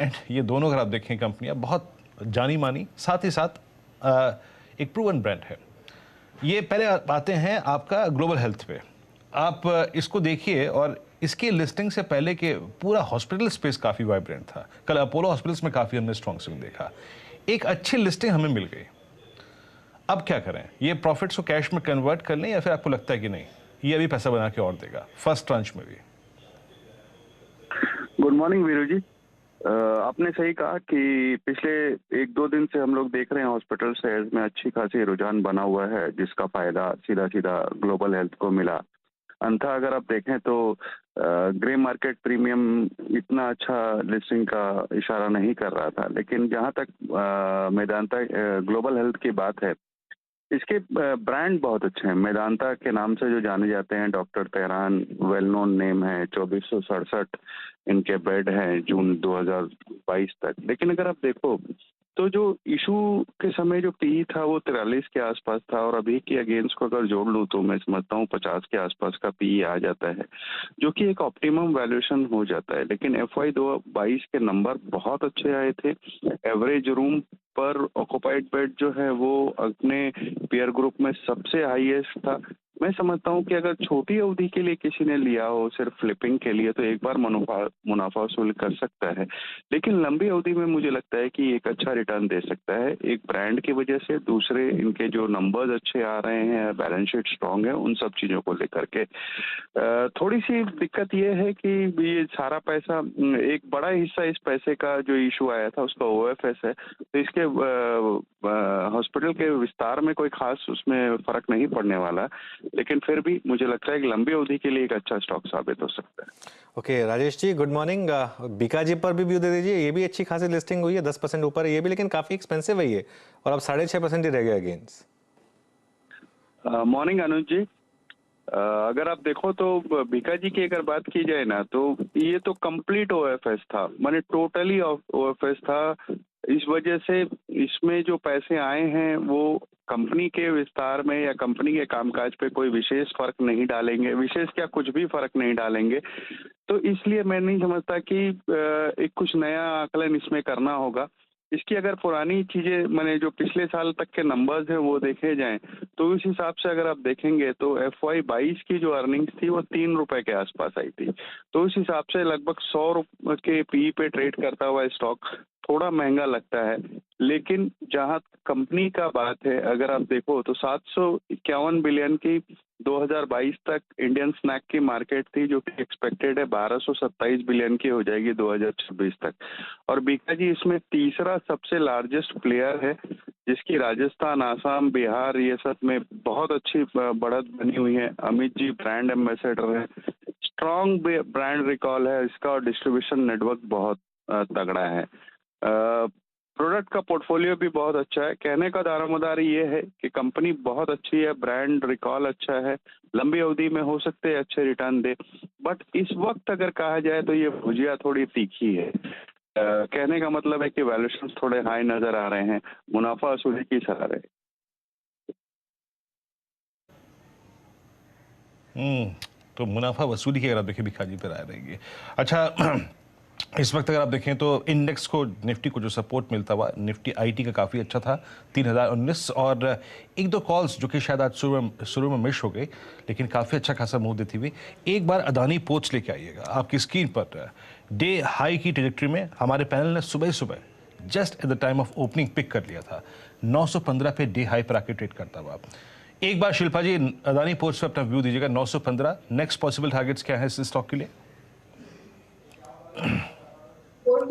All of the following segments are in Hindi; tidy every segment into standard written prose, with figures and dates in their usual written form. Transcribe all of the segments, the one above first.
एंड ये दोनों अगर आप देखें कंपनियां बहुत जानी मानी, साथ ही साथ एक प्रूवन ब्रांड है। ये पहले आते हैं आपका ग्लोबल हेल्थ पे। आप इसको देखिए, और इसकी लिस्टिंग से पहले के पूरा हॉस्पिटल स्पेस काफ़ी वाइब्रेंट था। कल अपोलो हॉस्पिटल्स में काफ़ी हमने स्ट्रॉन्ग स्विंग देखा। एक अच्छी लिस्टिंग हमें मिल गई। अब क्या करें? ये प्रॉफिट्स को कैश में कन्वर्ट कर लें, या फिर आपको लगता है कि नहीं ये अभी पैसा बना के और देगा फर्स्ट ट्रांच में भी? गुड मॉर्निंग वीरू जी। आपने सही कहा कि पिछले 1-2 दिन से हम लोग देख रहे हैं हॉस्पिटल शेयर्स में अच्छी खासी रुझान बना हुआ है, जिसका फायदा सीधा सीधा ग्लोबल हेल्थ को मिला। अन्यथा अगर आप देखें तो ग्रे मार्केट प्रीमियम इतना अच्छा लिस्टिंग का इशारा नहीं कर रहा था, लेकिन जहां तक मेदांता ग्लोबल हेल्थ की बात है, इसके ब्रांड बहुत अच्छे हैं। मेदांता के नाम से जो जाने जाते हैं, doctor Tehran well known name है। 2467 इनके बेड हैं जून 2022 तक। लेकिन अगर आप देखो तो जो इशू के समय जो पी था वो 43 के आसपास था, और अभी के अगेंस्ट को अगर जोड़ लूँ तो मैं समझता हूँ 50 के आसपास का पी आ जाता है, जो कि एक ऑप्टिमम वैल्यूएशन हो जाता है। लेकिन FY 2022 के नंबर बहुत अच्छे आए थे। एवरेज रूम पर ऑक्युपाइड बेड जो है वो अपने पीयर ग्रुप में सबसे हाईएस्ट था। मैं समझता हूँ कि अगर छोटी अवधि के लिए किसी ने लिया हो सिर्फ फ्लिपिंग के लिए, तो एक बार मुनाफा वसूल कर सकता है। लेकिन लंबी अवधि में मुझे लगता है कि एक अच्छा रिटर्न दे सकता है, एक ब्रांड की वजह से, दूसरे इनके जो नंबर्स अच्छे आ रहे हैं, बैलेंस शीट स्ट्रांग है, उन सब चीज़ों को लेकर के थोड़ी सी दिक्कत ये है कि ये सारा पैसा, एक बड़ा हिस्सा इस पैसे का जो इशू आया था उसका OFS है, तो इसके हॉस्पिटल के विस्तार में कोई खास उसमें फर्क नहीं पड़ने वाला। लेकिन फिर भी मुझे लगता है कि लंबी अवधि के लिए एक अच्छा स्टॉक साबित हो सकता है। Okay Rajesh ji, good morning. Bikaji पर भी व्यू दे दीजिए। ये भी अच्छी खासी लिस्टिंग हुई है, 10% ऊपर है ये भी, लेकिन काफी एक्सपेंसिव है ये, और अब 6.5% ही रह गया अगेंस्ट। मॉर्निंग अनुज जी। अगर आप देखो तो बीकाजी की अगर बात की जाए ना, तो ये तो कंप्लीट OFS था, माने टोटली OFS था। इस वजह से इसमें जो पैसे आए हैं वो कंपनी के विस्तार में या कंपनी के कामकाज पे कोई विशेष फर्क नहीं डालेंगे, विशेष क्या कुछ भी फर्क नहीं डालेंगे। तो इसलिए मैं नहीं समझता कि एक कुछ नया आकलन इसमें करना होगा। इसकी अगर पुरानी चीजें, माने जो पिछले साल तक के नंबर्स हैं वो देखे जाएं, तो उस हिसाब से अगर आप देखेंगे तो FY 22 की जो अर्निंग्स थी वो 3 रुपए के आसपास आई थी। तो उस हिसाब से लगभग 100 रुपए के पी पे ट्रेड करता हुआ स्टॉक थोड़ा महंगा लगता है। लेकिन जहां कंपनी का बात है, अगर आप देखो तो 751 बिलियन की 2022 तक इंडियन स्नैक की मार्केट थी, जो कि एक्सपेक्टेड है 1227 बिलियन की हो जाएगी 2026 तक। और बीकाजी इसमें तीसरा सबसे लार्जेस्ट प्लेयर है, जिसकी राजस्थान, आसाम, बिहार ये सब में बहुत अच्छी बढ़त बनी हुई है। अमित जी ब्रांड एम्बेसडर है, स्ट्रॉन्ग ब्रांड रिकॉल है इसका, और डिस्ट्रीब्यूशन नेटवर्क बहुत तगड़ा है। प्रोडक्ट का पोर्टफोलियो भी बहुत अच्छा है। कहने का दारोमदार ये है कि कंपनी बहुत अच्छी है, ब्रांड रिकॉल अच्छा है, लंबी अवधि में हो सकते हैं अच्छे रिटर्न दे। बट इस वक्त अगर कहा जाए तो ये भुजिया थोड़ी तीखी है। कहने का मतलब है कि वैल्यूएशन थोड़े हाई नजर आ रहे हैं, मुनाफा वसूली की सलाह है। तो मुनाफा वसूली की अगर आप देखें बीकाजी पर आ रहेगी। अच्छा, इस वक्त अगर आप देखें तो इंडेक्स को, निफ्टी को जो सपोर्ट मिलता हुआ, निफ्टी IT का काफ़ी अच्छा था 3019, और एक दो कॉल्स जो कि शायद आज शुरू में मिस हो गई, लेकिन काफ़ी अच्छा खासा मूव देती हुई। एक बार अदानी पोर्ट्स लेके आइएगा आपकी स्क्रीन पर। डे हाई की ट्रेजेक्ट्री में हमारे पैनल ने सुबह सुबह just at the time of opening pick कर लिया था। 915 पे डे हाई पर आके ट्रेड करता हुआ। एक बार शिल्पा जी अदानी पोर्ट्स पे अपना व्यू दीजिएगा। 915 नेक्स्ट पॉसिबल टारगेट्स क्या है इस स्टॉक के लिए?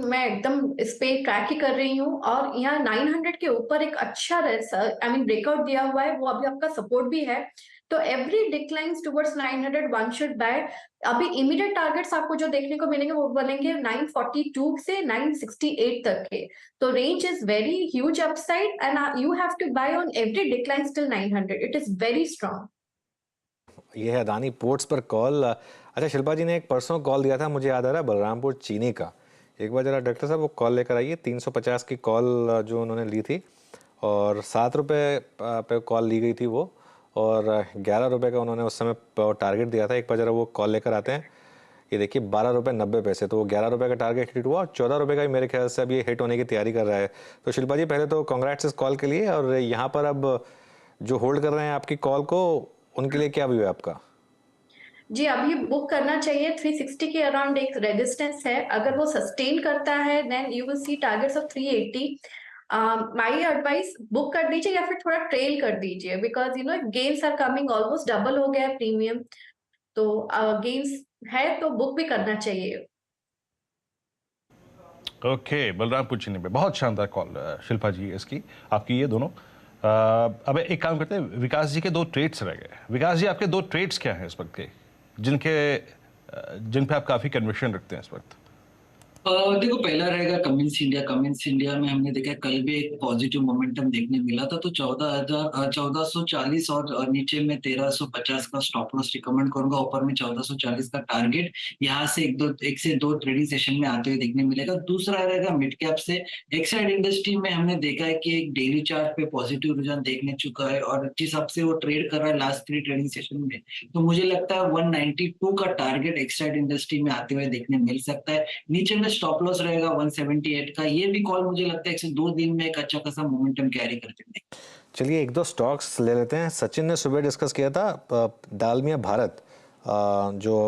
मैं एकदम इस पे ट्रैक ही कर रही हूँ, और यहाँ 900 के ऊपर एक अच्छा आई मीन ब्रेकआउट दिया हुआ है, वो अभी आपका सपोर्ट भी है। तो every declines towards 900 one should buy. अभी इमीडिएट टारगेट्स आपको जो देखने को मिलेंगे वो बनेंगे 942 से 968 तक के। तो range is very huge upside, and you have to buy on every decline till 900। It is very strong. ये है अदानी पोर्ट्स पर कॉल। अच्छा, शिल्पा जी ने एक परसों कॉल दिया था, मुझे याद आ रहा है, बलरामपुर चीनी का। एक बार जरा डॉक्टर साहब वो कॉल लेकर आइए। 350 की कॉल जो उन्होंने ली थी, और 7 रुपये पे कॉल ली गई थी वो, और 11 रुपये का उन्होंने उस समय टारगेट दिया था। एक बार जरा वो कॉल लेकर आते हैं। ये देखिए 12 रुपये 90 पैसे, तो वो 11 रुपये का टारगेट हिट हुआ और 14 रुपये का ही मेरे ख्याल से अब ये हिट होने की तैयारी कर रहा है। तो शिल्पा जी पहले तो कॉन्ग्रेट्स इस कॉल के लिए, और यहाँ पर अब जो होल्ड कर रहे हैं आपकी कॉल को, उनके लिए क्या व्यू है आपका? जी, अभी बुक करना चाहिए। 360 के अराउंड एक रेजिस्टेंस है, अगर वो सस्टेन करता है then you will see targets of 380। My advice, book कर दीजिए या फिर थोड़ा ट्रेल कर दीजिए, because you know gains are coming, almost double हो गया है प्रीमियम, तो गेन्स है तो बुक भी करना चाहिए। ओके, बलरामपुर चीनी पे बहुत शानदार कॉल शिल्पा जी इसकी, आपकी ये दोनों। अब एक काम करते हैं, विकास जी के 2 ट्रेड्स रह गए। विकास जी, आपके 2 ट्रेड्स क्या हैं इस वक्त के, जिन पे आप काफी कन्विक्शन रखते हैं इस वक्त? देखो, पहला रहेगा कमिंस इंडिया। कमिंस इंडिया में हमने देखा कल भी एक पॉजिटिव मोमेंटम देखने मिला था, तो 1440 और नीचे में 1350 का स्टॉप लॉस रिकमेंड करूंगा, ऊपर में 1440 का टारगेट यहाँ से एक से दो ट्रेडिंग सेशन में आते हुए देखने मिलेगा। दूसरा रहेगा मिड कैप से। एक्साइड इंडस्ट्री में हमने देखा है कि एक डेली चार्ट पे पॉजिटिव रुझान देखने चुका है, और जिस हिसाब से वो ट्रेड कर रहा है लास्ट 3 ट्रेडिंग सेशन में, तो मुझे लगता है 192 का टारगेट एक्साइड इंडस्ट्री में आते हुए देखने मिल सकता है। नीचे में स्टॉप लॉस रहेगा 178 का। ये भी कॉल मुझे लगता है 1 से 2 दिन में एक अच्छा खासा मोमेंटम कैरी करते हैं। चलिए 1-2 स्टॉक्स ले लेते हैं। सचिन ने सुबह डिस्कस किया था डालमिया भारत, जो